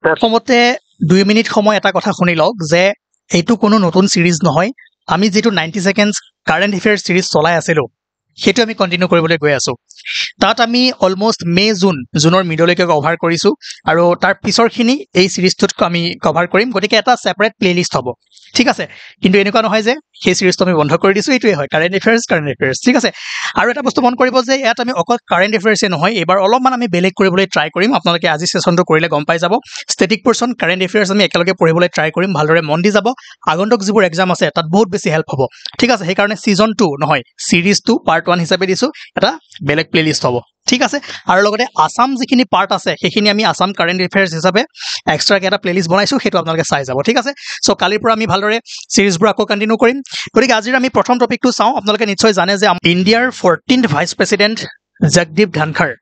প্ৰথমতে 2 মিনিট সময় এটা কথা শুনি লওক যে এইটো কোনো নতুন সিৰিজ নহয় আমি যেটো 90 সেকেন্ডস কাৰেন্ট এফেয়াৰ্স সিৰিজ চলাই আছিলো সেইটো আমি কন্টিনিউ কৰিবলৈ গৈ আছো তাত আমি অলমোস্ট মে জুনৰ মিডলৈকে কভাৰ কৰিছো আৰু তাৰ পিছৰখিনি এই সিৰিজটোত আমি কভাৰ কৰিম গতিকে এটা সেপাৰেট প্লেলিষ্ট হ'ব ঠিক আছে কিন্তু এনেকুৱা নহয় যে সেই সিৰিজটো আমি বন্ধ কৰি দিছো এইটোৱে হয় কাৰেন্ট এফেয়াৰ্স ঠিক আছে আৰু এটা বস্তু মন কৰিব যে ইয়াত আমি অকল কাৰেন্ট এফেয়াৰ্সে নহয় এবাৰ অলপমান আমি বেলেগ কৰিবলৈ ট্ৰাই কৰিম আপোনালোকে আজি সেশনটো কৰিলে গম পাই যাব ষ্টেটিক পাৰসন কাৰেন্ট এফেয়াৰ্স আমি একেলগে পঢ়িবলৈ ট্ৰাই কৰিম ভালদৰে মন দি যাব আগন্তুক যিবোৰ এক্সাম আছে তাত বহুত বেছি হেল্প হ'ব ঠিক আছে সেই কাৰণে সিজন 2 নহয় সিৰিজ 2 পাৰ্ট 1 হিচাপে দিছো এটা বেলেগ প্লেলিষ্ট হ'ব ঠিক আছে আৰু লগতে আসাম যিখিনি পাৰ্ট আছে সেইখিনি আমি আসাম কাৰেন্ট এফেয়াৰ্স হিচাপে এক্সট্ৰা এটা প্লেলিষ্ট বনাইছো সেইটো আপোনালোকে চাই যাব ঠিক আছে সো কালিৰ পৰা আমি ভালদৰে সিৰিজবোৰ আকৌ কন্টিনিউ কৰিম গতিকে আজিৰ আমি প্ৰথম টপিকটো চাওঁ আপোনালোকে নিশ্চয় জানে যে ইণ্ডিয়াৰ 14th vice president Jagdeep Dhankhar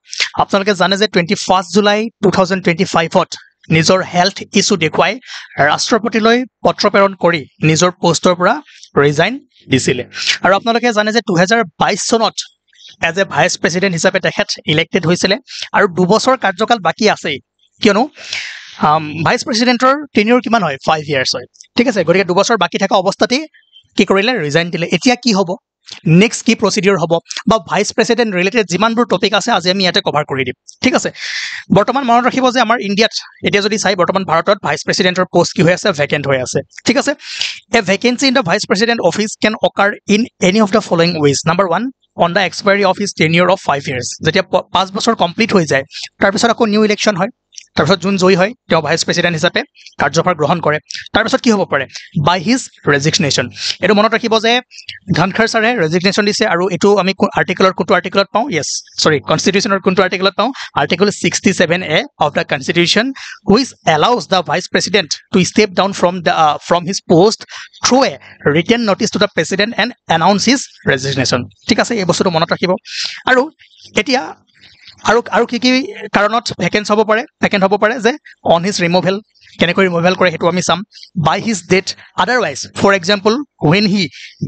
আপোনালোকে জানে যে 21 জুলাই 2025ত নিজৰ হেলথ ইস্যু দেখুৱাই ৰাষ্ট্ৰপতিলৈ পত্ৰ প্ৰেৰণ কৰি নিজৰ পোষ্টৰ পৰা ৰিজাইন দিছিলে আৰু আপোনালোকে জানে যে 2022 চনত এজ এ ভাইস প্ৰেসিডেন্ট হিচাপে তেখেত ইলেক্টেড হৈছিলে আৰু 2 বছৰ কাৰ্যকাল বাকি আছে কিয়নো ভাইস প্ৰেসিডেন্টৰ টেনিয়ৰ কিমান হয় 5 ইয়াৰ্স হয় ঠিক আছে গতিকে 2 বছৰ বাকি থকা অৱস্থাতে কি কৰিলে ৰিজাইন দিলে এতিয়া কি হ'ব নেক্সট কি প্ৰসিডিউৰ হ'ব বা ভাইস প্ৰেসিডেন্ট ৰিলেটেড যিমানবোৰ টপিক আছে আজি আমি ইয়াতে কভাৰ কৰি দিম ঠিক আছে বৰ্তমান মনত ৰাখিব যে আমাৰ ইণ্ডিয়াত এতিয়া যদি চাই বৰ্তমান ভাৰতত ভাইস প্ৰেসিডেন্টৰ পোষ্ট কি হৈ আছে ভ্যাকেন্ট হৈ আছে ঠিক আছে a vacancy in the vice president office can occur in any of the following ways number 1 on the expiry of his tenure of 5 years যেতিয়া 5 বছৰ কমপ্লিট হৈ যায় তাৰ পিছত আকৌ নিউ ইলেকশন হয় তাৰ পিছত জুন জয় হয় তেওঁ ভাইস প্ৰেসিডেন্ট হিচাপে কাৰ্যভাৰ গ্ৰহণ কৰে তাৰ পিছত কি হ'ব পাৰে বাই হিজ ৰেজিগনেশ্যন এটো মনত ৰাখিব যে ধনখড় ছাৰে ৰেজিগনেশ্যন দিছে আৰু এটো আমি আৰ্টিকলৰ কোনটো আৰ্টিকলত পাওঁ ইয়েস সৰি কনস্টিটিউশনৰ কোনটো আৰ্টিকলত পাওঁ article 67A of the constitution which allows the vice president to step down from his post through a written notice to the president and announce his resignation ঠিক আছে এই বস্তুটো মনত ৰাখিব আৰু এতিয়া আৰু কি কাৰণত ভ্যাকেন্স হ'ব পাৰে যে on his removal কেনেকৈ ৰিমুভেল কৰে হেতু আমি চাম by his death otherwise for example when he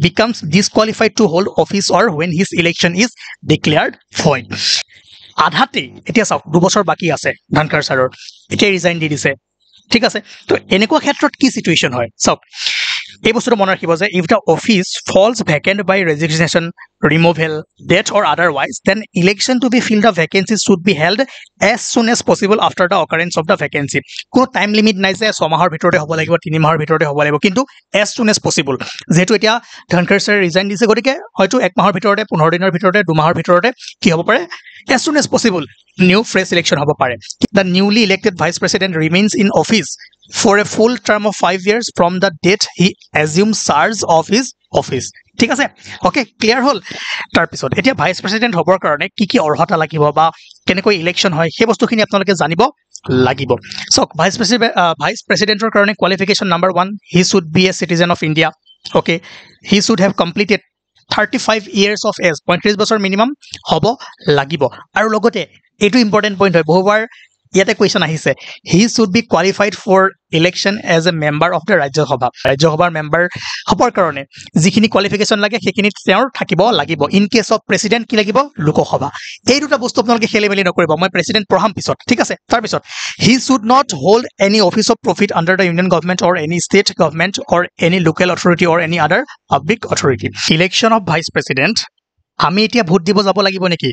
becomes disqualified to hold office or when his election is declared void আধাতে এতিয়া চাওক 2 বছৰ বাকি আছে ধনখড় ছাৰৰ এতিয়া ৰিজাইন দি দিছে ঠিক আছে তো এনেকুৱা ক্ষেত্ৰত কি সিচুৱেচন হয় চাওক এই বস্তুটো মনত ৰাখিব যে if the office falls vacant by resignation removal death or otherwise then election to be filled the vacancy should be held as soon as possible after the occurrence of the vacancy কোনো time limit নাই যে 6 মাহৰ ভিতৰতে হ'ব লাগিব 3 মাহৰ ভিতৰতে হ'ব লাগিব কিন্তু as soon as possible যেহেতু এতিয়া ধনখড় ছাৰ ৰিজাইন দিছে গতিকে হয়তো 1 মাহৰ ভিতৰতে 15 দিনৰ ভিতৰতে 2 মাহৰ ভিতৰতে কি হ'ব পাৰে as soon as possible new fresh election হ'ব পাৰে the newly elected vice president remains in office for a full term of 5 years from the date he assumes charge of his office ঠিক আছে ওকে ক্লিয়াৰ হল তাৰ পিছত এতিয়া vice president হ'বৰ কাৰণে কি অৰ্হতা লাগিব বা কেনেকৈ ইলেকশন হয় সেই বস্তুখিনি আপোনালোকে জানিব লাগিব সো ভাইস প্ৰেসিডেন্টৰ কাৰণে qualification number 1 he should be a citizen of India okay he should have completed 35 years of age 35 বছৰ মিনিমাম হ'ব লাগিব আৰু লগতে এটো ইম্পৰ্টেন্ট পইণ্ট হয় বহুবাৰ ইয়াতে কোৱেশ্চন আহিছে he should be qualified for election as a member of the ৰাজ্যসভাৰ মেম্বাৰ হবৰ কাৰণে যিখিনি কোৱালিফিকেশন লাগে সেইখিনি তেওঁৰ থাকিব লাগিব ইন কেস অফ প্ৰেসিডেন্ট কি লাগিব লোকসভা এই দুটা বস্তু আপোনালোকে খেলিমেলি নকৰিব মই প্ৰেসিডেন্ট পঢ়াম পিছত ঠিক আছে তাৰ পিছত he should not hold any office of profit under the union government or any state government or any local authority or any other public authority election of vice president আমি এতিয়া ভোট দিব যাব লাগিব নেকি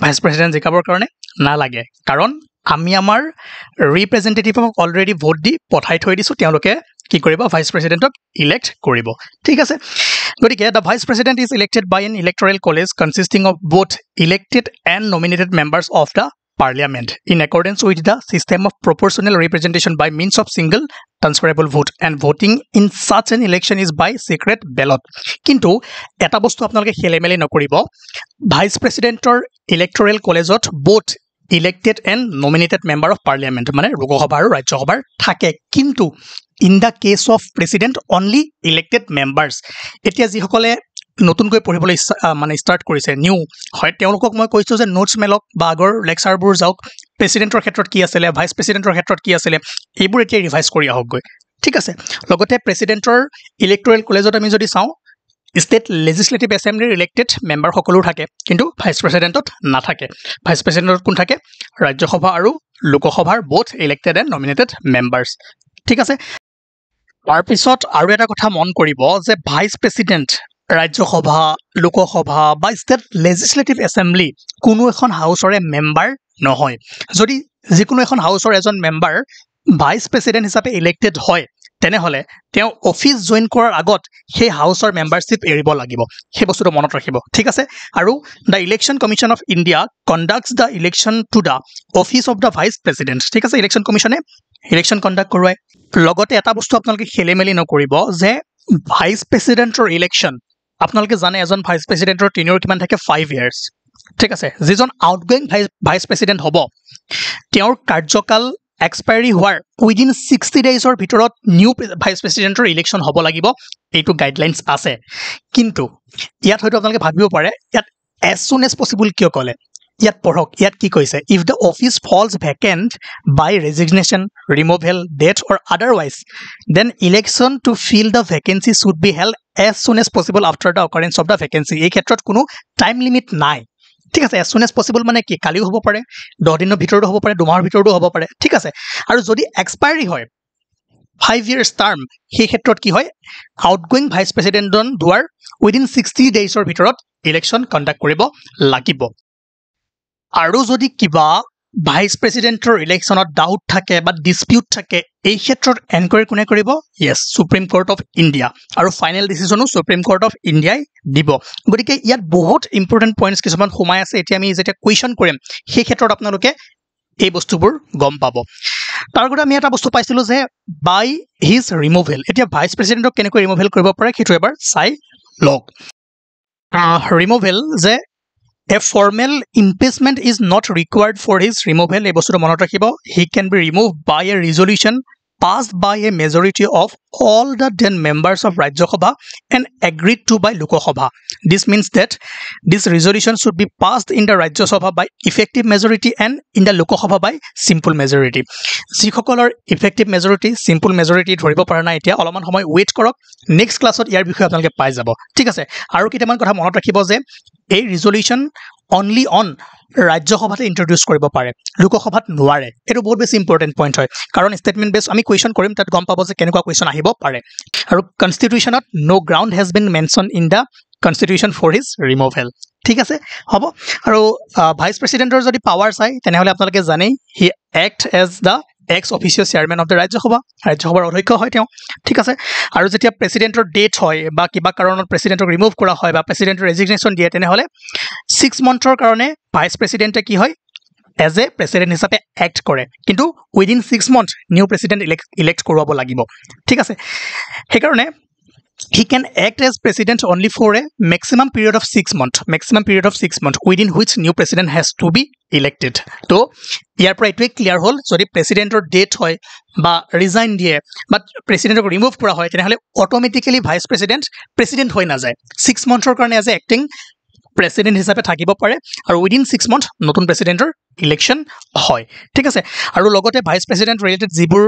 ভাইস প্ৰেসিডেন্ট জিকাবৰ কাৰণে না লাগে কাৰণ আমি আমাৰ ৰিপ্ৰেজেন্টেটিভক অলৰেডি ভোট দি পঠাই থৈ দিছো তেওঁলোকে কি কৰিব ভাইস প্ৰেসিডেন্টক ইলেক্ট কৰিব ঠিক আছে গতিকে the vice president is elected by an electoral college consisting of both elected and nominated members of the parliament in accordance with the system of proportional representation by means of single transferable vote and voting in such an election is by secret ballot কিন্তু এটা বস্তু আপোনালোকে খেলেমেলি নকৰিব vice প্ৰেসিডেন্টৰ electoral কলেজত both elected and nominated member of parliament মানে লোকসভা আৰু ৰাজ্যসভাৰ থাকে কিন্তু in the case of president only elected members এতিয়া যিসকলে নতুনকৈ পঢ়িবলৈ মানে স্টাৰ্ট কৰিছে নিউ হয় তেওঁলোকক মই কৈছো যে নোটছ মেলক বা আগৰ লেকচাৰবোৰ যাওক প্ৰেসিডেন্টৰ ক্ষেত্ৰত কি আছিল ভাইস প্ৰেসিডেন্টৰ ক্ষেত্ৰত কি আছিল এইবোৰ এতিয়া ৰিভাইজ কৰি আহক গৈ ঠিক আছে লগতে প্ৰেসিডেন্টৰ ইলেক্টৰেল কলেজত আমি যদি চাওঁ স্টেট লেজিসলেটিভ এসেম্বলিৰ ইলেক্টেড মেম্বাৰ সকলো থাকে কিন্তু ভাইস প্ৰেসিডেন্টত নাথাকে ভাইস প্ৰেসিডেন্টত কোন থাকে ৰাজ্যসভা আৰু লোকসভাৰ both elected and nominated members ঠিক আছে তাৰপিছত আৰু এটা কথা মন কৰিব যে ভাইস প্ৰেসিডেন্ট ৰাজ্যসভা লোকসভা বা ষ্টেট লেজিসলেটিভ এসেম্বলি কোনো এখন হাউসৰে মেম্বাৰ নহয় যদি যিকোনো এখন হাউসৰ এজন মেম্বাৰ ভাইস প্ৰেসিডেন্ট হিচাপে ইলেক্টেড হয় তেনেহলে তেওঁ অফিস জয়েন কৰাৰ আগত সেই হাউসৰ মেম্বাৰশিপ এৰিব লাগিব সেই বস্তুটো মনত ৰাখিব ঠিক আছে আৰু the election commission of India conducts the election to the office of the vice president ঠিক আছে ইলেকশন কমিশনে ইলেকশন কন্ডাক্ট কৰোৱায় লগতে এটা বস্তু আপোনালোকে খেলেমেলি নকৰিব যে ভাইস প্ৰেসিডেন্টৰ ইলেকশন আপোনালোকে জানে এজন ভাইস প্ৰেসিডেন্টৰ টেনিয়ৰ কিমান থাকে 5 ইয়াৰ্স ঠিক আছে যিজন আউটগোইং ভাইস প্ৰেসিডেন্ট হ'ব তেওঁৰ কাৰ্যকাল expiry হোৱাৰ within 60 days or ভিতৰত নিউ ভাইস প্ৰেসিডেন্টৰ ইলেকশন হ'ব লাগিব এইটো গাইডলাইনস আছে কিন্তু ইয়াত হয়তো আপোনালোকে ভাবিব পাৰে ইয়াত as soon as possible কিয় ক'লে ইয়াত পঢ়ক ইয়াত কি কৈছে if the office falls vacant by resignation removal death or otherwise then election to fill the vacancy should be held as soon as possible after the occurrence of the vacancy এই ক্ষেত্ৰত কোনো টাইম লিমিট নাই ঠিক আছে as soon as possible মানে কি কালিও হ'ব পাৰে 10 দিনৰ ভিতৰতো হ'ব পাৰে 2 মাহৰ ভিতৰতো হ'ব পাৰে ঠিক আছে আৰু যদি এক্সপায়াৰি হয় 5 years term সেই ক্ষেত্ৰত কি হয় আউটগোইং ভাইস প্ৰেসিডেন্টন দুৱাৰ within 60 days or ভিতৰত ইলেকশন কন্ডাক্ট কৰিব লাগিব আৰু যদি কিবা ভাইস প্ৰেসিডেন্টৰ ইলেকশনত ডাউট থাকে বা ডিসপিউট থাকে এই ক্ষেত্ৰত এনকোয়াৰি কোনে কৰিব yes supreme court of India আৰু ফাইনাল ডিসিশনো সুপ্ৰিম কোৰ্ট অফ ইন্ডিয়াই দিব গতিকে ইয়াত বহুত ইম্পৰ্টেন্ট পইণ্টস কিছুমান সোমাই আছে এতিয়া আমি যেতিয়া কোৱেশ্চন কৰিম সেই ক্ষেত্ৰত আপোনালোকে এই বস্তুবোৰ গম পাব তাৰ আগতে আমি এটা বস্তু পাইছিলো যে বাই হিজ ৰিমুভেল এতিয়া ভাইস প্ৰেসিডেন্টক কেনেকৈ ৰিমুভেল কৰিব পাৰে সেইটো এবাৰ চাই লওক ৰিমুভেল যে A formal impeachment is not required for his removal. এই বস্তুটো মনত ৰাখিব he can be removed by a resolution passed by a majority of all the 10 members of Rajya Sabha and agreed to by Lok Sabha. This means that this resolution should be passed in the Rajya Sabha by effective majority and in the Lok Sabha by simple majority. যিসকলৰ effective majority, simple majority ধৰিব পৰা নাই এতিয়া অলপমান সময় wait কৰক next ক্লাছত ইয়াৰ বিষয়ে আপোনালোকে পাই যাব ঠিক আছে আৰু কেইটামান কথা মনত ৰাখিব যে এই ৰিজলিউশন অনলি অন ৰাজ্যসভাতে ইন্ট্ৰোডিউস কৰিব পাৰে লোকসভাত নোৱাৰে এটো বহুত বেছি ইম্পৰ্টেন্ট পইণ্ট হয় কাৰণ ষ্টেটমেন্ট বেস আমি কোৱেশ্চন কৰিম তাত গম পাব যে কেনেকুৱা কোৱেশ্চন আহিব পাৰে আৰু কনস্টিটিউশনত no ground has been mentioned in the constitution for his removal ঠিক আছে হ'ব আৰু ভাইস প্ৰেসিডেন্টৰ যদি পাৱাৰ চাই তেনেহলে আপোনালোকে জানেই হি act as da ex officio chairman of the ৰাজ্যসভাৰ অধ্যক্ষ হয় তেওঁ ঠিক আছে আৰু যেতিয়া প্ৰেসিডেন্টৰ ডেথ হয় বা কিবা কাৰণত প্ৰেসিডেন্টক ৰিমুভ কৰা হয় বা প্ৰেসিডেন্টৰ ৰেজিগনেশন দিয়ে তেনেহলে 6 মান্থৰ কাৰণে ভাইস প্ৰেসিডেন্টে কি হয় এজ এ প্ৰেসিডেন্ট হিচাপে এক্ট কৰে কিন্তু within 6 month new president elect কৰাব লাগিব ঠিক আছে সেই কাৰণে he can act as president only for a maximum period of 6 months within which new president has to be elected to ইয়াৰ পৰা এটোৱে ক্লিয়াৰ হল যদি প্ৰেসিডেন্টৰ ডেথ হয় বা ৰিজাইন দিয়ে বা প্ৰেসিডেন্টক ৰিমুভ কৰা হয় তেনেহলে অটোমেটিক্যালি ভাইস প্ৰেসিডেন্ট হৈ না যায় 6 মান্থৰ কাৰণে এজ এ এক্টিং প্ৰেসিডেন্ট হিচাপে থাকিব পাৰে আৰু উইদিন 6 মান্থ নতুন প্ৰেসিডেন্টৰ ইলেকশন হয় ঠিক আছে আৰু লগতে ভাইস প্ৰেসিডেন্ট ৰিলেটেড যিবোৰ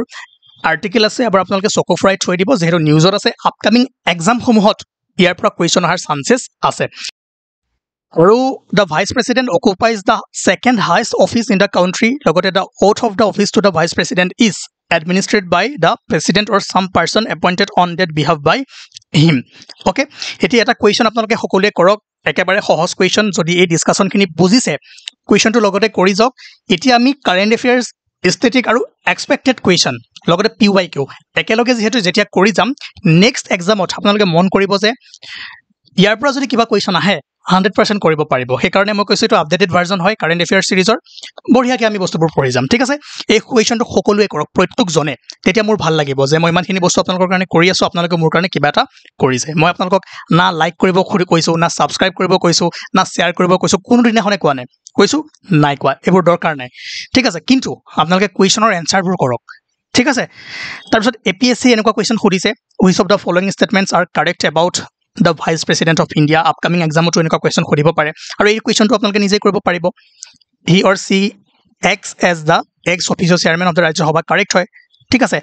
আৰ্টিকেল আছে আবাৰ আপোনালোকে চকু ফ্ৰাই থৈ দিব যেহেতু নিউজত আছে আপকামিং এক্সাম সমূহত ইয়াৰ পৰা কোৱেশ্চন অহাৰ চান্সেছ আছে আৰু the vice president occupies the second highest office in the country লগতে the oath of the office to the vice president is administered by the president or some person appointed on that behalf by him okay এতিয়া এটা question আপোনালোকে সকলোৱে কৰক একেবাৰে সহজ question যদি এই ডিসকাশনখিনি বুজিছে কোৱেশ্চনটো লগতে কৰি যাওক এতিয়া আমি কাৰেন্ট এফেয়াৰ্স static আৰু expected question লগতে PYQ একেলগে যেহেতু যেতিয়া কৰি যাম নেক্সট এক্সামত আপোনালোকে মন কৰিব যে ইয়াৰ পৰা যদি কিবা কোৱেশ্চন আহে 100% কৰিব পাৰিব সেই কাৰণে মই কৈছো এটো আপডেটেড ভাৰ্জন হয় কাৰেন্ট এফেয়াৰ্স সিৰিজৰ বঢ়িয়াকে আমি বস্তুবোৰ পঢ়ি যাম ঠিক আছে এই কোৱেশ্চনটো সকলোৱে কৰক প্ৰত্যেক জনে তেতিয়া মোৰ ভাল লাগিব যে মই ইমানখিনি বস্তু আপোনালোকৰ কাৰণে কৰি আছো আপোনালোকে মোৰ কাৰণে কিবা এটা কৰিছে মই আপোনালোকক না লাইক কৰিব কৈছো না সাবস্ক্ৰাইব কৰিব কৈছো না শেয়াৰ কৰিব কৈছো কোনো দিনাখনে কোৱা নাই কৈছো নাই কোৱা এবোৰ দৰকাৰ নাই ঠিক আছে কিন্তু আপোনালোকে কোৱেশ্চনৰ এনসাৰবোৰ কৰক ঠিক আছে তাৰপিছত APSC এনেকুৱা question খুদিছে which of the following statements are correct about the vice president of India upcoming exam to এনেকুৱা কোৱেশ্চন খুদিব পাৰে আৰু এই কোৱেশ্চনটো আপোনালোকে নিজে কৰিব পাৰিব he or she acts as the ex officio chairman of the Rajya Sabha correct হয় ঠিক আছে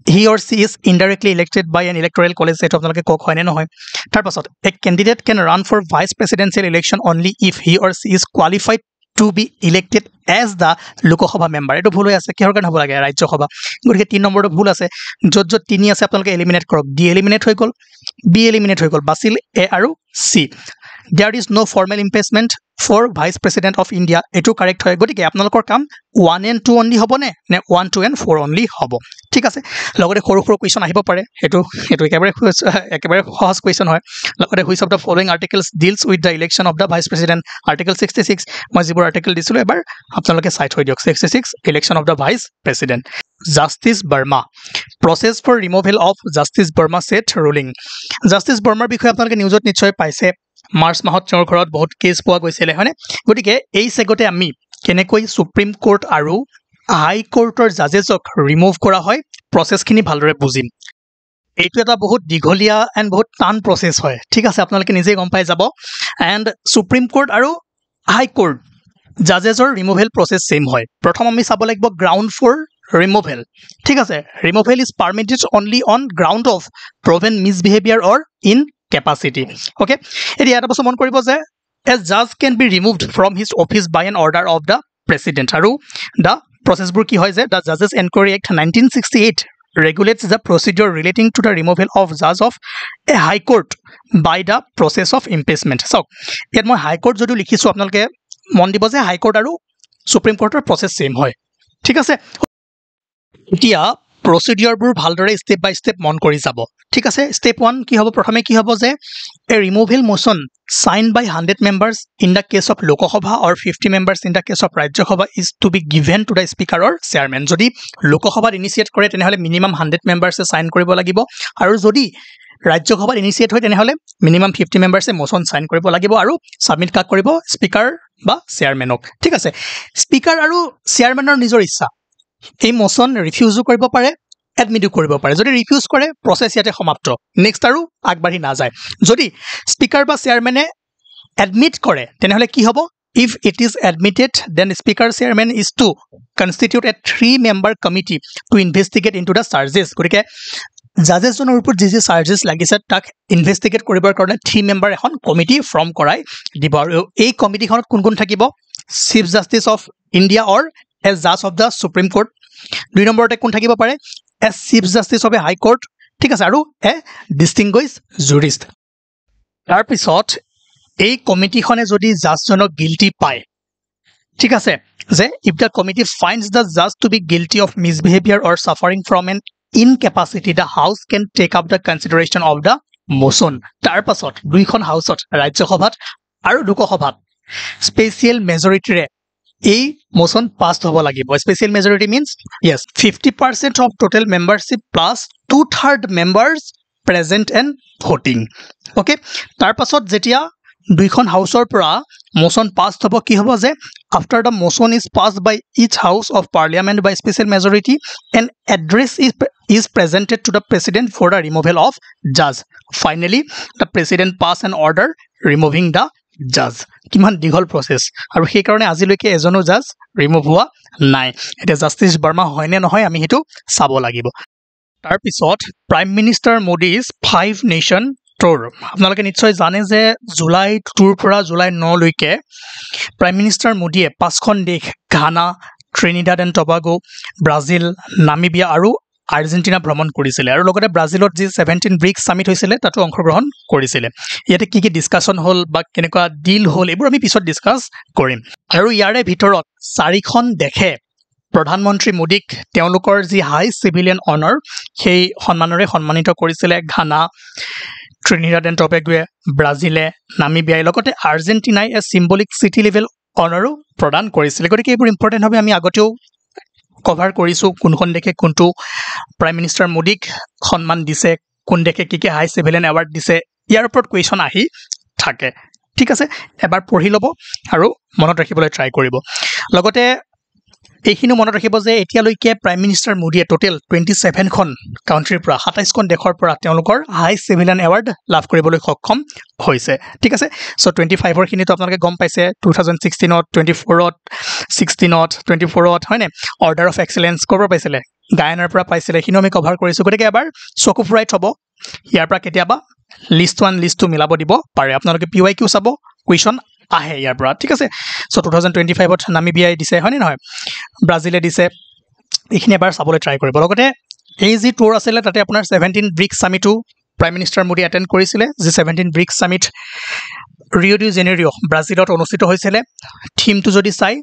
he or she is indirectly elected by an electoral college এটো আপোনালোকে কক হয় নে নহয় তাৰ পাছত a candidate can run for vice presidential election only if he or she is qualified to be elected as the Lok Sabha member এইটো ভুল হৈ আছে কিহৰ কাৰণে হ'ব লাগে ৰাজ্যসভা গতিকে 3 নম্বৰটো ভুল আছে য'ত য'ত 3 আছে আপোনালোকে এলিমিনেট কৰক ডি এলিমিনেট হৈ গ'ল বি এলিমিনেট হৈ গ'ল বাছিল এ আৰু C there is no formal impeachment for vice president of India এটো কাৰেক্ট হয় গতিকে আপোনালোকৰ কাম 1 and 2 only হ'ব নে 1 2 and 4 only হ'ব ঠিক আছে লগতে সৰু সৰু কোৱেশ্চন আহিব পাৰে এটো একেবাৰে সহজ কোৱেশ্চন হয় লগতে which of the following articles deals with the election of the vice president article 66 মই যিবোৰ আৰ্টিকেল দিছিলো এবাৰ আপোনালোকে চাই থৈ দিয়ক 66 election of the vice president Justice Burma process for removal of Justice Burma set ruling Justice Burma বিষয়ে আপোনালোকে নিউজত নিশ্চয় পাইছে মাৰ্চ মাহত তেওঁৰ ঘৰত বহুত কেছ পোৱা গৈছিল হয়নে গতিকে এই সেগতে আমি কেনেকৈ সুপ্ৰিম কোৰ্ট আৰু হাই কোৰ্টৰ জাজেছক ৰিমুভ কৰা হয় প্ৰসেছখিনি ভালদৰে বুজিম এইটো এটা বহুত দীঘলীয়া এণ্ড বহুত টান প্ৰসেছ হয় ঠিক আছে আপোনালোকে নিজেই গম পাই যাব এণ্ড সুপ্ৰিম কোৰ্ট আৰু হাই কোৰ্ট জাজেছৰ ৰিমুভেল প্ৰসেছ সেম হয় প্ৰথম আমি চাব লাগিব গ্ৰাউণ্ড ফৰ removal ঠিক আছে removal is permitted only on ground of proven misbehavior or incapacity okay এতিয়া এটা বস্তু মন কৰিব যে a judge can be removed from his office by an order of the president আৰু the process বোৰ কি হয় যে the Judges Inquiry Act 1968 regulates the procedure relating to the removal of judge of a high court by the process of impeachment so ইয়াত মই হাই court যদিও লিখিছো আপোনালোকে মন দিব যে হাই কোৰ্ট আৰু সুপ্ৰিম কোৰ্টৰ প্ৰসেছ সেম হয় ঠিক আছে এতিয়া প্ৰসিডিউৰবোৰ ভালদৰে স্টেপ বাই স্টেপ মন কৰি যাব ঠিক আছে স্টেপ 1 কি হ'ব প্ৰথমে কি হ'ব যে এ removal motion signed by 100 members in the case of Lok Sabha or 50 members in the case of Rajya Sabha is to be given to the speaker or chairman যদি Lok Sabha initiate কৰে তেনেহলে minimum 100 members sign কৰিব লাগিব আৰু যদি Rajya Sabha initiate হয় তেনেহলে minimum 50 members motion sign কৰিব লাগিব আৰু submit কাক কৰিব স্পিকাৰ বা চেয়াৰমেনক ঠিক আছে স্পিকাৰ আৰু চেয়াৰমেনৰ নিজৰ ইচ্ছা এই মোশন ৰিফিউজো কৰিব পাৰে এডমিটও কৰিব পাৰে যদি ৰিফিউজ কৰে প্ৰসেছ ইয়াতে সমাপ্ত নেক্সট আৰু আগবাঢ়ি না যায় যদি স্পিকাৰ বা চেয়াৰমেনে এডমিট কৰে তেনেহলে কি হ'ব if it is admitted then speaker chairman is to constitute a 3-member committee to investigate into the charges গতিকে জাজেছ জনৰ ওপৰত যি চাৰ্জেছ লাগিছে তাক ইনভেষ্টিগেট কৰিবৰ কাৰণে 3 মেম্বাৰ এখন কমিটি ফৰ্ম কৰাই দিব আৰু এই কমিটিখনত কোন কোন থাকিব chief justice of India or as judge of the Supreme Court 2 নম্বৰতে কোন থাকিব পাৰে as chief justice of a high court ঠিক আছে আৰু a distinguished jurist তাৰ পিছত এই কমিটিখনে যদি জাজজনক গিল্টি পায় ঠিক আছে যে if the committee finds the judge to be guilty of misbehavior or suffering from an incapacity the house can take up the consideration of the motion তাৰ পাছত দুইখন হাউসত ৰাজ্যসভাত আৰু লোকসভাত স্পেশাল মেজৰিটিৰে এই motion passed হ'ব লাগিব special majority means yes 50% of total membership plus 2/3 members present and voting okay তাৰ পাছত যেতিয়া দুইখন হাউসৰ পৰা motion passed হ'ব কি হ'ব যে after the motion is passed by each house of parliament by special majority an address is presented to the president for the removal of judge finally the president pass an order removing the judge কিমান দীঘল প্ৰসেছ আৰু সেই কাৰণে আজিলৈকে এজনো জাজ remove হোৱা নাই এটা জাস্টিস বৰ্মা হয় নে নহয় আমি হেতু চাব লাগিব তাৰ পিছত প্ৰাইম মিনিষ্টাৰ মোডীজ 5 নেশ্যন টুৰ আপোনালোকে নিশ্চয় জানে যে জুলাই 2 পৰা জুলাই 9 লৈকে প্ৰাইম মিনিষ্টাৰ মোডীয়ে 5খন দেশ Ghana Trinidad and Tobago Brazil Namibia আৰু আৰ্জেন্টিনা ভ্ৰমণ কৰিছিল আৰু লগতে ব্ৰাজিলত যি 17 ব্ৰিক্স সামিট হৈছিল তাতো অংশগ্ৰহণ কৰিছিল ইয়াতে কি ডিসকাশন হল বা কেনেকুৱা ডিল হল এবোৰ আমি পিছত ডিসকাস কৰিম আৰু ইয়াৰে ভিতৰত 4খন দেশে প্ৰধানমন্ত্ৰী মোদীক তেওঁলোকৰ যি হাই সিভিলিয়ান অনাৰ সেই সন্মানৰে সন্মানিত কৰিছিল ঘানা ট্ৰিনিডাড এণ্ড টবেগো ব্ৰাজিলে নামিবিয়া লগতে আৰ্জেন্টিনাই এ সিম্বলিক সিটি লেভেল অনাৰো প্ৰদান কৰিছিল গতিকে এইবোৰ ইম্পৰ্টেন্ট হবে আমি আগতেও কভাৰ কৰিছো কোনখন দেখে কোনটো প্ৰাইম মিনিষ্টাৰ মোদীক সন্মান দিছে কোন দেখে কি হাই সিভিলিয়ান এৱাৰ্ড দিছে ইয়াৰ ওপৰত কোৱেশ্চন আহি থাকে ঠিক আছে এবাৰ পঢ়ি লব আৰু মনত ৰাখিবলৈ ট্ৰাই কৰিব লগতে এইখিনি মনত ৰাখিব যে এতিয়ালৈকে প্ৰাইম মিনিষ্টাৰ মোদীয়ে টোটেল 27 খন কাউন্ট্ৰিৰ পৰা 27 খন দেশৰ পৰা তেওঁলোকৰ হাই সিভিলিয়ান এৱাৰ্ড লাভ কৰিবলৈ সক্ষম হৈছে ঠিক আছে সো 25 ৰ খিনিটো আপোনালোকে গম পাইছে 2016 ত 24 ত 16 ত 24 ত হয়নে অৰ্ডাৰ অফ এক্সেলেন্স ক'ৰ পাইছিলে গায়নাৰ পৰা পাইছিলে হিনো আমি কভাৰ কৰিছো গতিকে এবাৰ চকু ফুৰাই থব ইয়াৰ পৰা কেতিয়াবা লিষ্ট 1 লিষ্ট 2 মিলাব দিব পাৰে আপোনালোকে PYQ চাব কুৱেশ্চন আহে ইয়াৰ পৰা ঠিক আছে চ' 2025ত নামিবিয়াই দিছে হয়নে নহয় ব্ৰাজিলে দিছে এইখিনি এবাৰ চাবলৈ ট্ৰাই কৰিব লগতে এই যি টুৰ আছিলে তাতে আপোনাৰ 17 ব্ৰিক্স সামিটো প্ৰাইম মিনিষ্টাৰ মোদী এটেণ্ড কৰিছিলে যি 17 BRICS summit Rio' de Janeiro' ব্ৰাজিলত অনুষ্ঠিত হৈছিলে থিমটো যদি চাই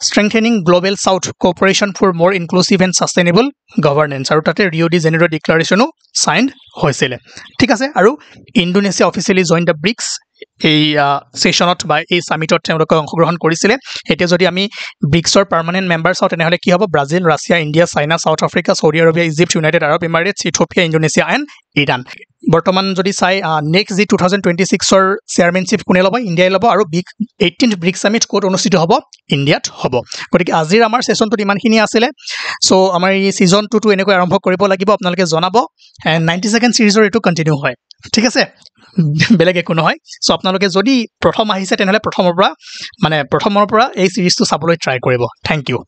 strengthening global south cooperation for more inclusive and sustainable governance আৰু তাতে ৰিঅ' ডি জেনেৰিঅ' ডিক্লাৰেশ্যনো চাইন হৈছিলে ঠিক আছে আৰু Indonesia officially join the BRICS এই ছেশ্যনত বা এই সামিটত তেওঁলোকে অংশগ্ৰহণ কৰিছিলে এতিয়া যদি আমি ব্ৰিক্সৰ পাৰ্মানেণ্ট মেম্বাৰ চাওঁ তেনেহ'লে কি হ'ব Brazil Russia India China South Africa Saudi Arabia Egypt United Arab Emirates Ethiopia Indonesia and Iran বৰ্তমান যদি চাই নেক্সট যি 2026ৰ চেয়াৰমেনশ্বিপ কোনে ল'ব ইণ্ডিয়াই ল'ব আৰু 18th ব্ৰিক্স সামিট ক'ত অনুষ্ঠিত হ'ব ইণ্ডিয়াত হ'ব গতিকে আজিৰ আমাৰ ছেশ্যনটোত ইমানখিনি আছিলে চ' আমাৰ এই ছিজন 2টো এনেকৈ আৰম্ভ কৰিব লাগিব আপোনালোকে জনাব 90 ছেকেণ্ড ছিৰিজৰ এইটো কণ্টিনিউ হয় ঠিক আছে বেলেগ একো নহয় চ' আপোনালোকে যদি প্ৰথম আহিছে তেনেহ'লে প্ৰথমৰ পৰা এই ছিৰিজটো চাবলৈ ট্ৰাই কৰিব থেংক ইউ